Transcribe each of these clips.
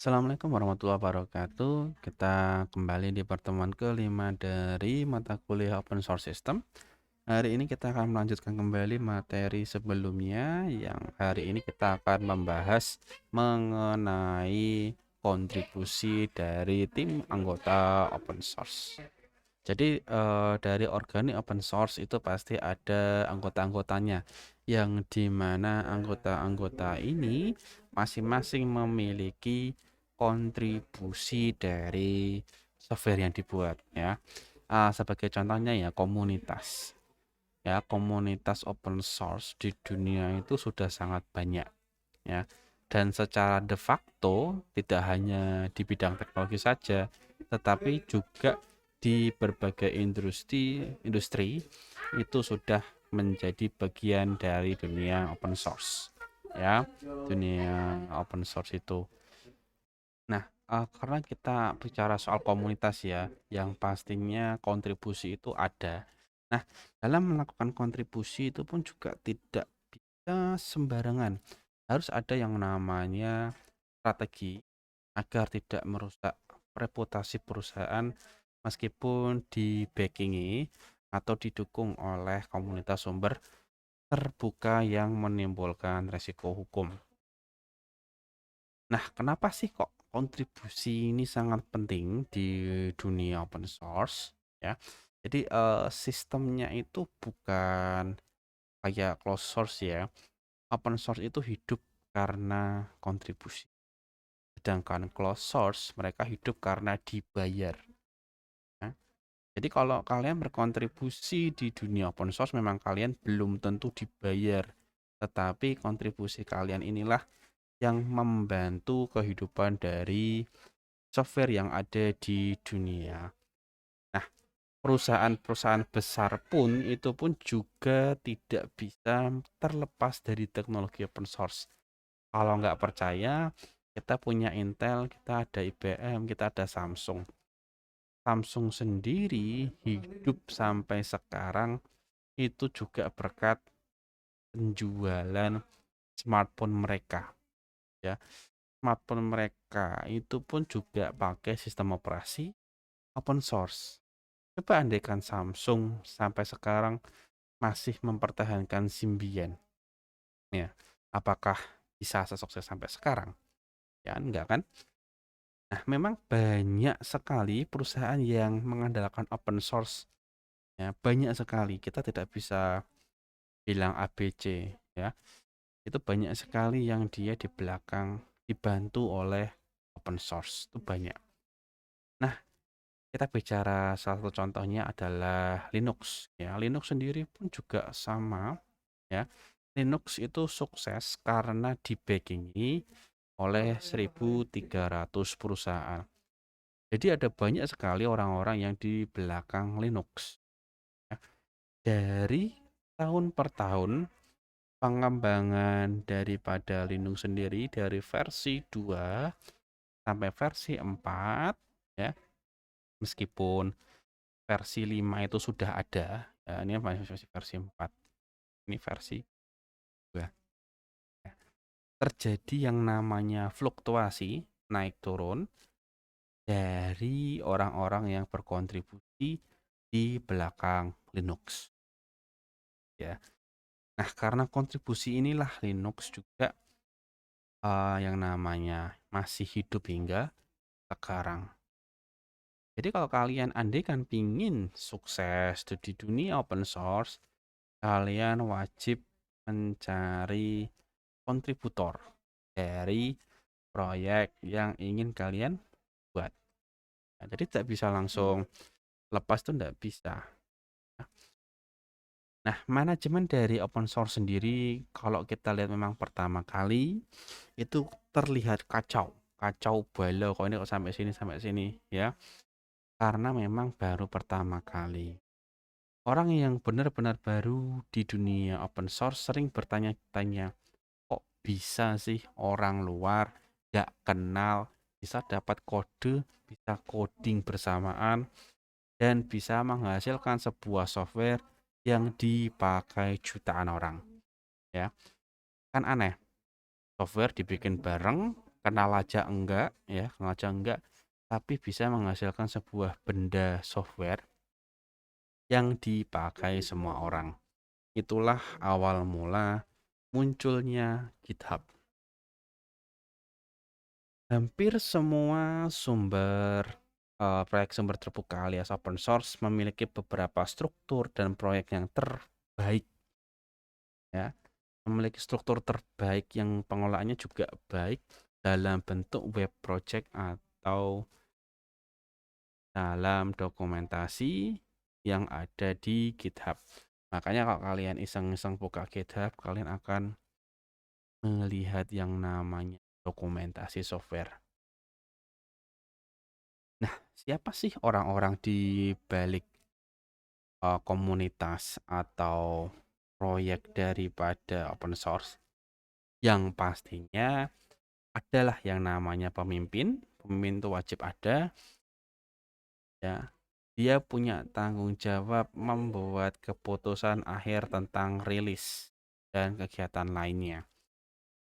Assalamualaikum warahmatullahi wabarakatuh. Kita kembali di pertemuan kelima dari mata kuliah Open Source System. Hari ini kita akan melanjutkan kembali materi sebelumnya yang hari ini kita akan membahas mengenai kontribusi dari tim anggota open source. Jadi dari organik open source itu pasti ada anggota-anggotanya yang dimana anggota-anggota ini masing-masing memiliki kontribusi dari software yang dibuat ya. Sebagai contohnya ya komunitas. Ya, komunitas open source di dunia itu sudah sangat banyak ya. Dan secara de facto tidak hanya di bidang teknologi saja, tetapi juga di berbagai industri itu sudah menjadi bagian dari dunia open source ya, dunia open source itu. Nah, karena kita bicara soal komunitas ya, yang pastinya kontribusi itu ada. Nah, dalam melakukan kontribusi itu pun juga tidak bisa sembarangan. Harus ada yang namanya strategi agar tidak merusak reputasi perusahaan meskipun di-backing-i atau didukung oleh komunitas sumber terbuka yang menimbulkan resiko hukum. Nah, kenapa sih kok kontribusi ini sangat penting di dunia open source ya? Jadi sistemnya itu bukan kayak closed source ya. Open source itu hidup karena kontribusi. Sedangkan closed source mereka hidup karena dibayar. Ya. Jadi kalau kalian berkontribusi di dunia open source memang kalian belum tentu dibayar. Tetapi kontribusi kalian inilah yang membantu kehidupan dari software yang ada di dunia. Nah, perusahaan-perusahaan besar pun itu pun juga tidak bisa terlepas dari teknologi open source. Kalau nggak percaya, kita punya Intel, kita ada IBM, kita ada Samsung. Samsung sendiri hidup sampai sekarang itu juga berkat penjualan smartphone mereka ya. Smartphone mereka itu pun juga pakai sistem operasi open source. Coba andaikan Samsung sampai sekarang masih mempertahankan Symbian, ya, apakah bisa sesukses sampai sekarang? Ya enggak kan? Nah, memang banyak sekali perusahaan yang mengandalkan open source. Ya, banyak sekali. Kita tidak bisa bilang ABC, ya. Itu banyak sekali yang dia di belakang dibantu oleh open source. Itu banyak. Nah, kita bicara salah satu contohnya adalah Linux. Ya, Linux sendiri pun juga sama. Ya, Linux itu sukses karena di-backingi oleh 1.300 perusahaan. Jadi ada banyak sekali orang-orang yang di belakang Linux. Ya. Dari tahun per tahun, pengembangan daripada Linux sendiri dari versi 2 sampai versi 4, ya, meskipun versi 5 itu sudah ada, ya, ini masih versi 4, ini versi 2. Ya. Terjadi yang namanya fluktuasi, naik turun, dari orang-orang yang berkontribusi di belakang Linux. Ya. Nah, karena kontribusi inilah Linux juga yang namanya masih hidup hingga sekarang. Jadi kalau kalian andaikan pingin sukses di dunia open source, kalian wajib mencari kontributor dari proyek yang ingin kalian buat. Nah, jadi tidak bisa langsung lepas tuh tidak bisa. Nah, manajemen dari open source sendiri kalau kita lihat memang pertama kali itu terlihat kacau, kacau balau kok ini kok sampai sini ya. Karena memang baru pertama kali. Orang yang benar-benar baru di dunia open source sering bertanya-tanya, kok bisa sih orang luar gak kenal bisa dapat kode, bisa coding bersamaan dan bisa menghasilkan sebuah software yang dipakai jutaan orang, ya. Kan aneh, software dibikin bareng, kenal aja enggak ya, kenal aja enggak, tapi bisa menghasilkan sebuah benda software yang dipakai semua orang. Itulah awal mula munculnya GitHub. Hampir semua proyek sumber terbuka alias open source memiliki beberapa struktur dan proyek yang terbaik ya. Memiliki struktur terbaik yang pengolahannya juga baik dalam bentuk web project atau dalam dokumentasi yang ada di GitHub. Makanya kalau kalian iseng-iseng buka GitHub, kalian akan melihat yang namanya dokumentasi software. Nah, siapa sih orang-orang di balik komunitas atau proyek daripada open source? Yang pastinya adalah yang namanya pemimpin. Pemimpin itu wajib ada, ya. Dia punya tanggung jawab membuat keputusan akhir tentang rilis dan kegiatan lainnya.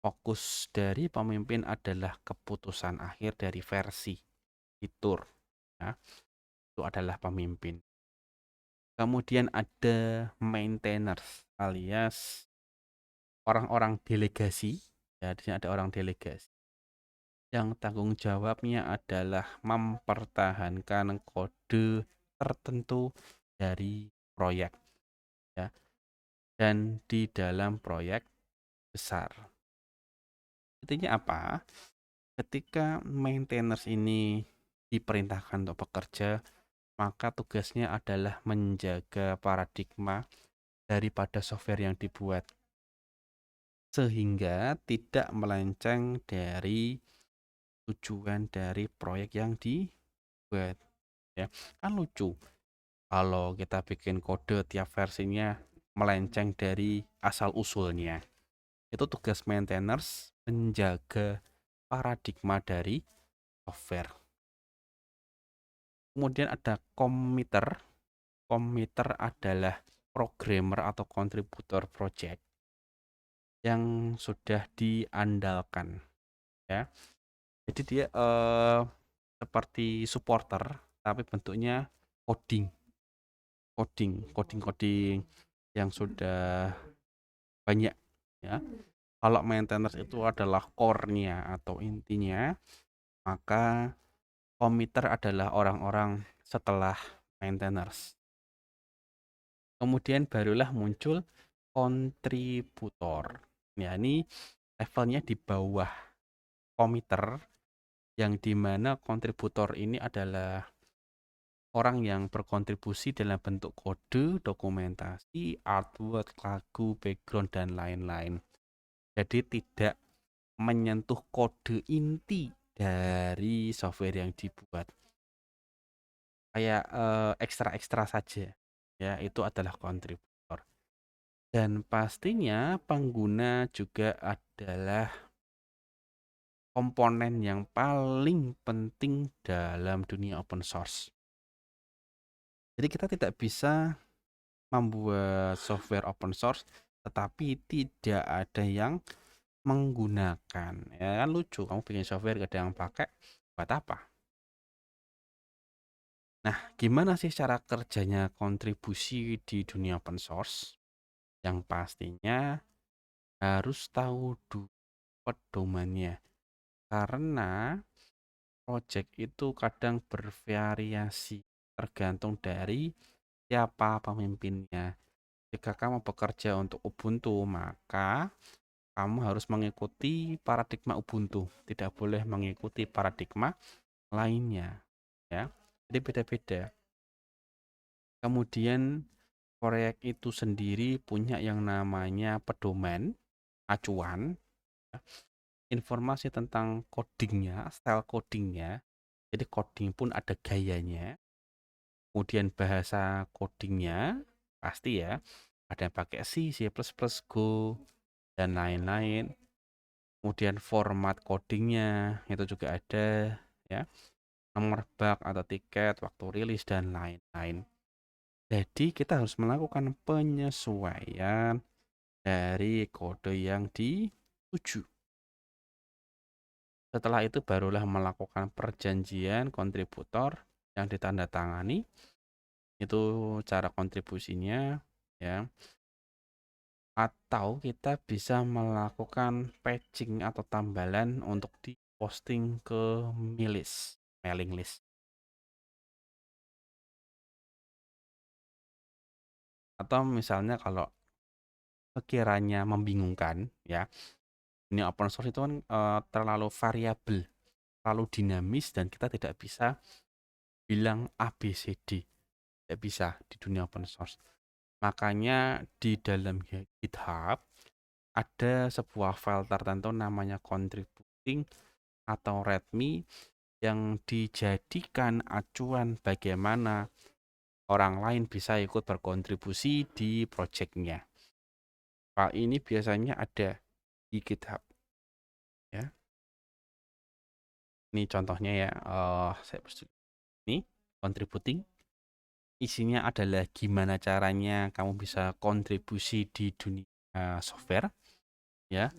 Fokus dari pemimpin adalah keputusan akhir dari versi fitur, ya. Itu adalah pemimpin. Kemudian ada maintainers alias orang-orang delegasi. Ya, di sini ada orang delegasi yang tanggung jawabnya adalah mempertahankan kode tertentu dari proyek ya. Dan di dalam proyek besar. Intinya apa? Ketika maintainers ini diperintahkan untuk bekerja, maka tugasnya adalah menjaga paradigma daripada software yang dibuat sehingga tidak melenceng dari tujuan dari proyek yang dibuat ya. Kan lucu kalau kita bikin kode tiap versinya melenceng dari asal usulnya. Itu tugas maintainers menjaga paradigma dari software. Kemudian ada committer. Committer adalah programmer atau kontributor project yang sudah diandalkan ya. Jadi dia seperti supporter tapi bentuknya coding, coding yang sudah banyak ya. Kalau maintainers itu adalah core-nya atau intinya, maka committer adalah orang-orang setelah maintainers. Kemudian barulah muncul kontributor. Ya, ini levelnya di bawah committer yang dimana kontributor ini adalah orang yang berkontribusi dalam bentuk kode, dokumentasi, artwork, lagu, background, dan lain-lain. Jadi tidak menyentuh kode inti dari software yang dibuat. Kayak ekstra-ekstra saja. Ya, itu adalah kontributor. Dan pastinya pengguna juga adalah komponen yang paling penting dalam dunia open source. Jadi kita tidak bisa membuat software open source tetapi tidak ada yang menggunakan. Ya kan lucu, kamu bikin software gak ada yang pakai, buat apa? Nah, gimana sih cara kerjanya kontribusi di dunia open source? Yang pastinya harus tahu dulu pedomannya. Karena project itu kadang bervariasi tergantung dari siapa pemimpinnya. Jika kamu bekerja untuk Ubuntu, maka kamu harus mengikuti paradigma Ubuntu, tidak boleh mengikuti paradigma lainnya, ya. Jadi beda-beda. Kemudian proyek itu sendiri punya yang namanya pedoman, acuan, ya. Informasi tentang codingnya, style codingnya. Jadi coding pun ada gayanya. Kemudian bahasa codingnya pasti ya, ada yang pakai C, C++, Go, dan lain-lain. Kemudian format codingnya itu juga ada ya, nomor bug atau tiket, waktu rilis, dan lain-lain. Jadi kita harus melakukan penyesuaian dari kode yang dituju. Setelah itu barulah melakukan perjanjian kontributor yang ditandatangani. Itu cara kontribusinya ya. Atau kita bisa melakukan patching atau tambalan untuk diposting ke mailing list. Atau misalnya kalau sekiranya membingungkan ya, ini open source itu kan terlalu variabel, terlalu dinamis dan kita tidak bisa bilang A, B, C, D. Tidak bisa di dunia open source. Makanya di dalam GitHub ada sebuah file tertentu namanya contributing atau readme yang dijadikan acuan bagaimana orang lain bisa ikut berkontribusi di projectnya. File ini biasanya ada di GitHub ya. Ini contohnya ya, saya ini contributing. Isinya adalah gimana caranya kamu bisa kontribusi di dunia software ya.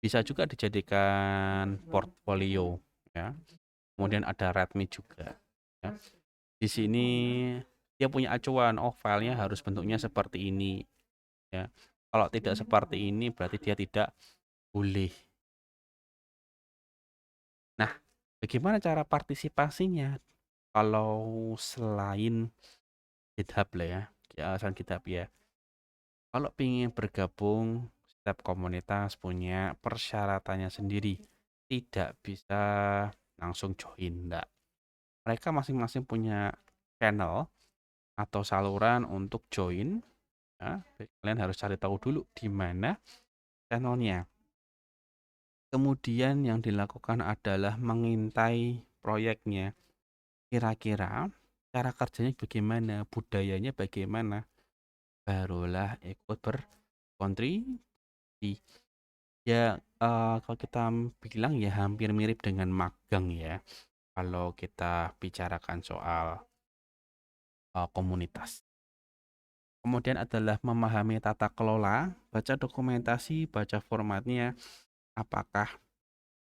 Bisa juga dijadikan portfolio ya. Kemudian ada readme juga ya. Di sini dia punya acuan, oh filenya harus bentuknya seperti ini ya. Kalau tidak seperti ini berarti dia tidak boleh. Nah, bagaimana cara partisipasinya? Kalau selain GitHub lah ya, alasan GitHub ya. Kalau ingin bergabung, setiap komunitas punya persyaratannya sendiri. Tidak bisa langsung join, enggak. Mereka masing-masing punya channel atau saluran untuk join. Ya, kalian harus cari tahu dulu di mana channelnya. Kemudian yang dilakukan adalah mengintai proyeknya. Kira-kira cara kerjanya bagaimana, budayanya bagaimana. Barulah ikut berkontribusi. Ya, kalau kita bilang ya hampir mirip dengan magang ya. Kalau kita bicarakan soal komunitas. Kemudian adalah memahami tata kelola, baca dokumentasi, baca formatnya, apakah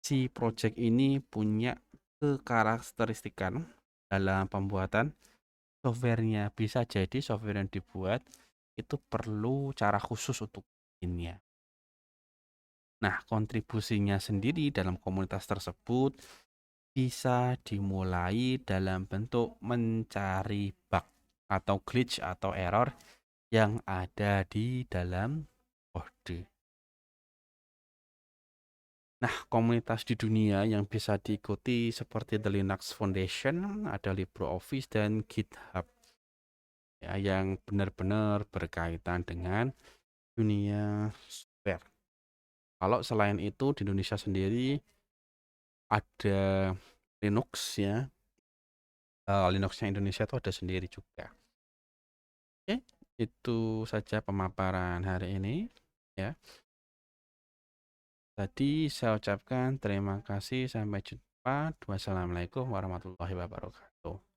si project ini punya kekarakteristikan dalam pembuatan softwarenya. Bisa jadi software yang dibuat itu perlu cara khusus untuk ini ya. Nah, kontribusinya sendiri dalam komunitas tersebut bisa dimulai dalam bentuk mencari bug atau glitch atau error yang ada di dalam kode. Nah, komunitas di dunia yang bisa diikuti seperti The Linux Foundation, ada LibreOffice dan GitHub ya, yang benar-benar berkaitan dengan dunia software. Kalau selain itu di Indonesia sendiri ada Linux ya, Linuxnya Indonesia itu ada sendiri juga. Oke, itu saja pemaparan hari ini ya. Tadi saya ucapkan terima kasih, sampai jumpa. Wassalamualaikum warahmatullahi wabarakatuh.